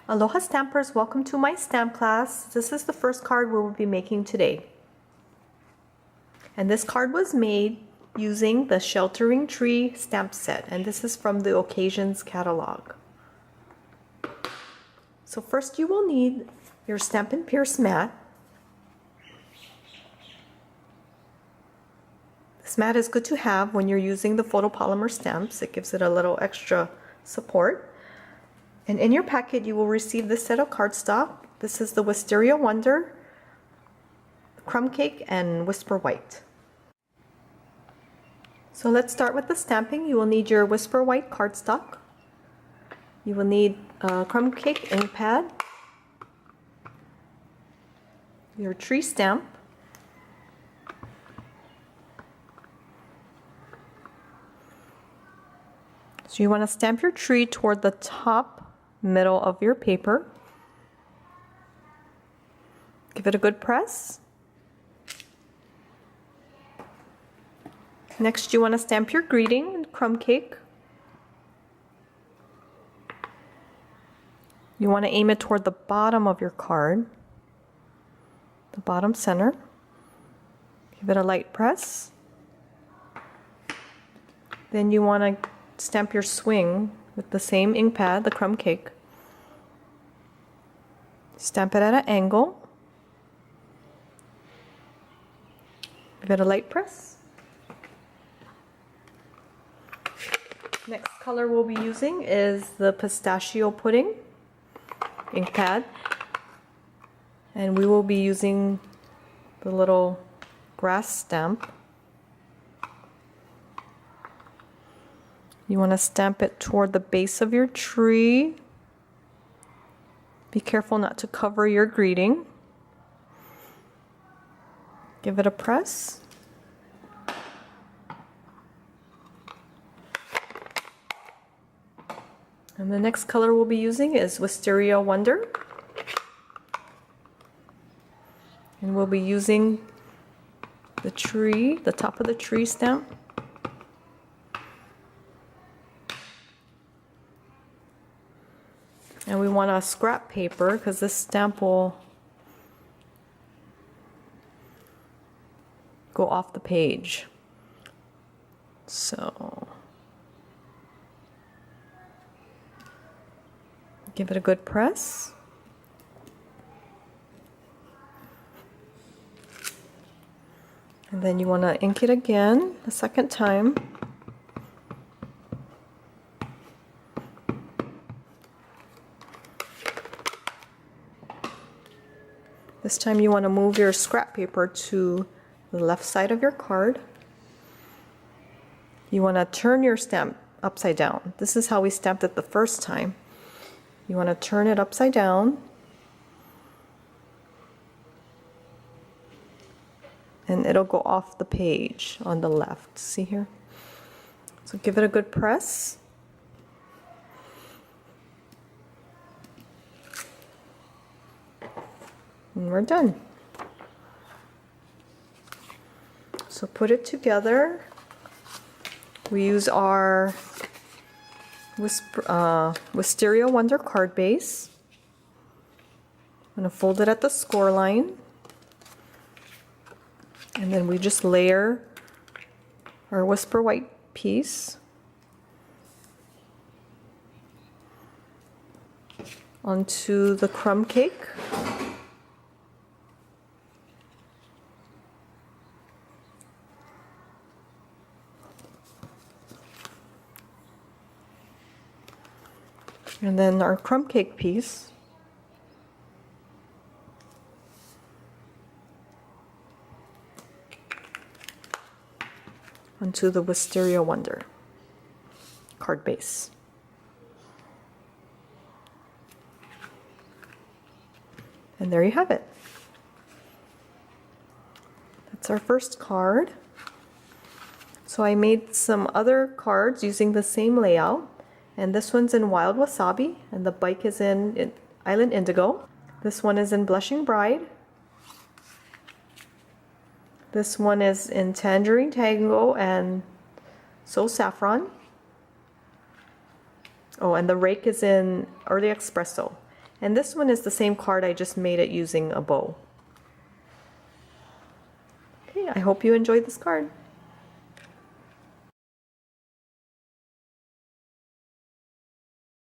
Aloha Stampers, welcome to my stamp class. This is the first card we will be making today. And this card was made using the Sheltering Tree stamp set, and this is from the Occasions catalog. So first you will need your Stampin' Pierce mat. This mat is good to have when you're using the photopolymer stamps. It gives it a little extra support. And in your packet you will receive this set of cardstock. This is the Wisteria Wonder, Crumb Cake, and Whisper White. So let's start with the stamping. You will need your Whisper White cardstock. You will need a Crumb Cake ink pad, your tree stamp, so you want to stamp your tree toward the top middle of your paper. Give it a good press. Next you want to stamp your greeting, Crumb Cake. You want to aim it toward the bottom of your card, the bottom center. Give it a light press. Then you want to stamp your swing with the same ink pad, the Crumb Cake. Stamp it at an angle. Give it a light press. Next color we'll be using is the Pistachio Pudding ink pad. And we will be using the little grass stamp. You want to stamp it toward the base of your tree. Be careful not to cover your greeting. Give it a press. And the next color we'll be using is Wisteria Wonder. And we'll be using the tree, the top of the tree stamp. And we want a scrap paper because this stamp will go off the page. So give it a good press. And then you want to ink it again a second time. This time you want to move your scrap paper to the left side of your card. You want to turn your stamp upside down. This is how we stamped it the first time. You want to turn it upside down. And it'll go off the page on the left. See here? So give it a good press. And we're done. So put it together. We use our Wisteria Wonder card base. I'm going to fold it at the score line. And then we just layer our Whisper White piece onto the Crumb Cake. And then our Crumb Cake piece onto the Wisteria Wonder card base. And there you have it. That's our first card. So I made some other cards using the same layout. And this one's in Wild Wasabi, and the bike is in Island Indigo. This one is in Blushing Bride. This one is in Tangerine Tango and So Saffron. Oh, and the rake is in Early Espresso. And this one is the same card, I just made it using a bow. Okay, I hope you enjoyed this card.